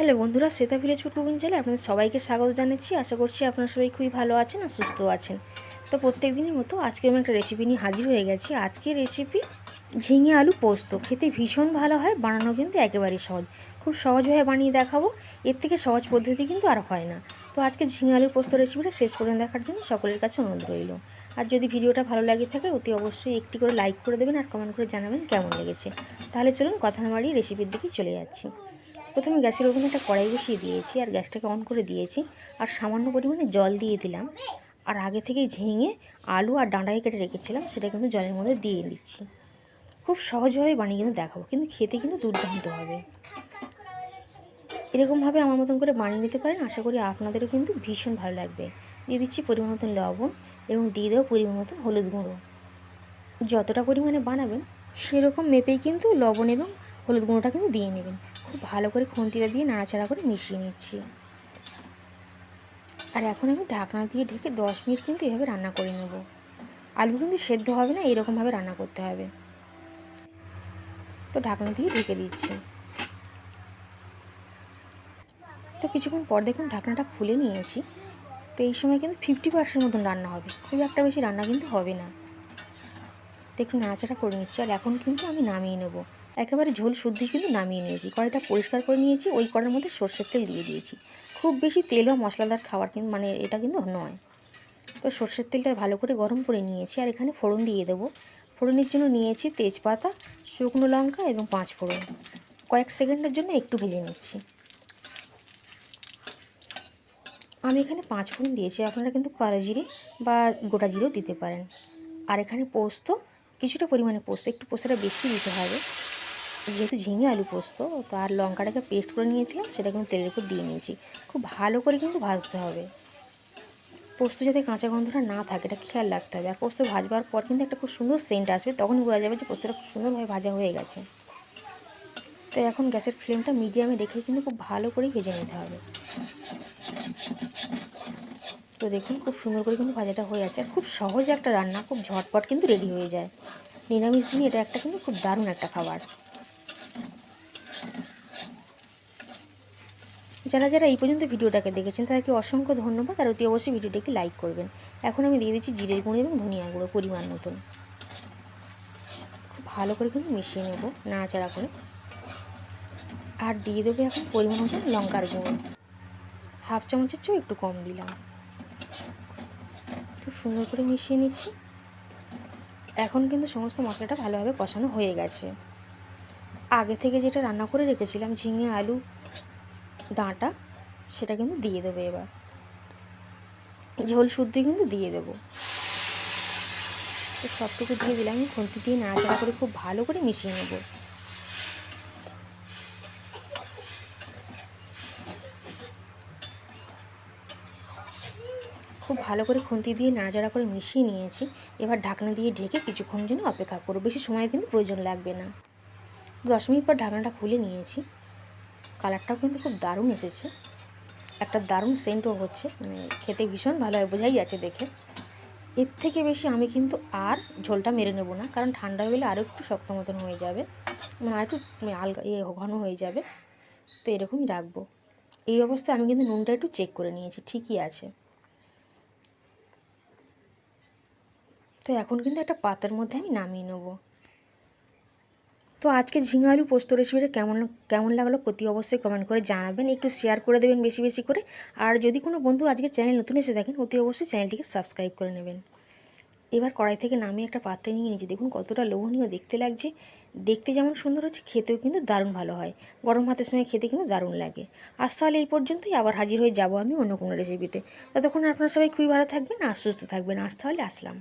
Hello বন্ধুরা, Shweta village food cooking চ্যানেলে আপনাদের সবাইকে স্বাগত জানাচ্ছি। আশা করছি আপনারা সবাই খুবই ভালো আছেন আর সুস্থ আছেন। তো প্রত্যেক দিনের মতো আজকে আমি একটা রেসিপি নিয়ে হাজির হয়ে গেছি। আজকের রেসিপি ঝিঙে আলু পোস্ত। খেতে ভীষণ ভালো হয়, বানানো কিন্তু একেবারেই সহজ। খুব সহজভাবে বানিয়ে দেখাবো, এর থেকে সহজ পদ্ধতি কিন্তু আর হয় না। তো আজকে ঝিঙে আলু পোস্ত রেসিপিটা শেষ পর্যন্ত দেখার জন্য সকলের কাছে অনুরোধ রইল। আর যদি ভিডিওটা ভালো লাগে থাকে অতি অবশ্যই একটি করে লাইক করে দেবেন আর কমেন্ট করে জানাবেন কেমন লেগেছে। তাহলে চলুন কথা না বাড়িয়ে রেসিপির দিকেই চলে যাচ্ছি। প্রথমে গ্যাসের ওভেনে একটা কড়াই বসিয়ে দিয়েছি আর গ্যাসটাকে অন করে দিয়েছি আর সামান্য পরিমাণে জল দিয়ে দিলাম। আর আগে থেকেই ঝিঙে আলু আর ডাঁটাকে কেটে রেখেছিলাম, সেটা কিন্তু জলের মধ্যে দিয়ে দিচ্ছি। খুব সহজভাবে বানিয়ে কিন্তু দেখাবো, কিন্তু খেতে কিন্তু দুর্দান্ত হবে। এরকমভাবে আমার মতন করে বানিয়ে নিতে পারেন, আশা করি আপনাদেরও কিন্তু ভীষণ ভালো লাগবে। দিয়ে দিচ্ছি পরিমাণ মতন লবণ এবং দিয়ে দেবো পরিমাণ মতন হলুদ গুঁড়ো। যতটা পরিমাণে বানাবেন সেরকম মেপেই কিন্তু লবণ এবং হলুদ গুঁড়োটা কিন্তু দিয়ে নেবেন। খুব ভালো করে খুন্তিটা দিয়ে নাড়াচাড়া করে মিশিয়ে নিচ্ছি। আর এখন আমি ঢাকনা দিয়ে ঢেকে 10 মিনিট কিন্তু এভাবে রান্না করে নেব। আলু কিন্তু সেদ্ধ হবে না, এরকমভাবে রান্না করতে হবে। তো ঢাকনা দিয়ে ঢেকে দিচ্ছি। তো কিছুক্ষণ পর দেখুন ঢাকনাটা খুলে নিয়েছি। তো এই সময় কিন্তু 50% মতন রান্না হবে, খুব একটা বেশি রান্না কিন্তু হবে না। তো একটু নাড়াচাড়া করে নিচ্ছি। আর এখন কিন্তু আমি নামিয়ে নেব, একেবারে ঝোল শুদ্ধি কিন্তু নামিয়ে নিয়েছি। কড়াইটা পরিষ্কার করে নিয়েছি, ওই কড়াইয়ের মধ্যে সর্ষের তেল দিয়ে দিয়েছি। খুব বেশি তেল বা মশলাদার খাবার কিন্তু এটা কিন্তু নয়। তো সর্ষের তেলটা ভালো করে গরম করে নিয়েছি আর এখানে ফোড়ন দিয়ে দেবো। ফোড়নের জন্য নিয়েছি তেজপাতা, শুকনো লঙ্কা এবং 5 ফোড়ন। কয়েক সেকেন্ডের জন্য একটু ভেজে নিচ্ছি। আমি এখানে 5 ফোড়ন দিয়েছি, আপনারা কিন্তু কালো জিরে বা গোটা জিরেও দিতে পারেন। আর এখানে পোস্ত, কিছুটা পরিমাণে পোস্ত, একটু পোস্তটা বেশি দিতে হবে যেহেতু ঝিঙে আলু পোস্ত। তো আর লঙ্কাটাকে পেস্ট করে নিয়েছিলাম, সেটা কিন্তু তেলের উপর দিয়ে নিয়েছি। খুব ভালো করে কিন্তু ভাজতে হবে, পোস্ত যাতে কাঁচা গন্ধটা না থাকে এটা খেয়াল রাখতে হবে। আর পোস্ত ভাজবার পর কিন্তু একটা খুব সুন্দর সেন্ট আসবে, তখনই বোঝা যাবে যে পোস্তটা খুব সুন্দরভাবে ভাজা হয়ে গেছে। তো এখন গ্যাসের ফ্লেমটা মিডিয়ামে রেখে কিন্তু খুব ভালো করেই ভেজে নিতে হবে। তো দেখুন খুব সুন্দর করে কিন্তু ভাজাটা হয়ে যাচ্ছে। আর খুব সহজ একটা রান্না, খুব ঝটপট কিন্তু রেডি হয়ে যায়। নিরামিষ দিনে এটা একটা কিন্তু খুব দারুণ একটা খাবার। যারা যারা এই পর্যন্ত ভিডিওটাকে দেখেছেন তাদেরকে অসংখ্য ধন্যবাদ। আর অতি অবশ্যই ভিডিওটাকে লাইক করবেন। এখন আমি দিয়ে দিচ্ছি জিরের গুঁড়ো এবং ধনিয়া গুঁড়ো পরিমাণ মতন। খুব ভালো করে কিন্তু মিশিয়ে নেব নাড়াচাড়া করে। আর দিয়ে দেবো এখন পরিমাণ মতন লঙ্কার গুঁড়ো, হাফ চামচের চেয়েও একটু কম দিলাম। খুব সুন্দর করে মিশিয়ে নিচ্ছি। এখন কিন্তু সমস্ত মশলাটা ভালোভাবে কষানো হয়ে গেছে। আগে থেকে যেটা রান্না করে রেখেছিলাম ঝিঙে আলু ডাঁটা, সেটা কিন্তু দিয়ে দেবো। এবার ঝোল শুদ্ধ কিন্তু দিয়ে দেবো। তো সবটুকু দিয়ে দিলাম, খুন্তি দিয়ে নাড়াচাড়া করে খুব ভালো করে মিশিয়ে নেব। খুব ভালো করে খুন্তি দিয়ে নাড়াচাড়া করে মিশিয়ে নিয়েছি। এবার ঢাকনা দিয়ে ঢেকে কিছুক্ষণ জন্য অপেক্ষা করব, বেশি সময় কিন্তু প্রয়োজন লাগবে না। 10 মিনিট পর ঢাকনাটা খুলে নিয়েছি। কালারটাও কিন্তু খুব দারুণ এসেছে, একটা দারুণ সেন্টও হচ্ছে, খেতে ভীষণ ভালো হয়, বোঝাই যাচ্ছে দেখে। এর থেকে বেশি আমি কিন্তু আর ঝোলটা মেরে নেব না, কারণ ঠান্ডা হয়ে গেলে আরও একটু শক্ত মতন হয়ে যাবে, আর একটু আলগা ঘন হয়ে যাবে। তো এরকমই রাখবো। এই অবস্থায় আমি কিন্তু নুনটা একটু চেক করে নিয়েছি, ঠিকই আছে। তো এখন কিন্তু একটা পাত্রের মধ্যে আমি নামিয়ে নেব। তো আজকে ঝিঙে আলু পোস্ত রেসিপিটা কেমন কেমন লাগলো অতি অবশ্যই কমেন্ট করে জানাবেন, একটু শেয়ার করে দেবেন বেশি বেশি করে। আর যদি কোনো বন্ধু আজকে চ্যানেল নতুন এসে দেখেন অতি অবশ্যই চ্যানেলটিকে সাবস্ক্রাইব করে নেবেন। এবার কড়াই থেকে নামিয়ে একটা পাত্রে নিয়ে নিয়েছি, দেখুন কতটা লোভনীয় দেখতে লাগছে। দেখতে যেমন সুন্দর হচ্ছে, খেতেও কিন্তু দারুণ ভালো হয়। গরম ভাতের সঙ্গে খেতে কিন্তু দারুণ লাগে। আজ তাহলে এই পর্যন্তই, আবার হাজির হয়ে যাব আমি অন্য কোনো রেসিপিতে। ততক্ষণ আপনারা সবাই খুবই ভালো থাকবেন আর সুস্থ থাকবেন। আজ তাহলে আসলাম।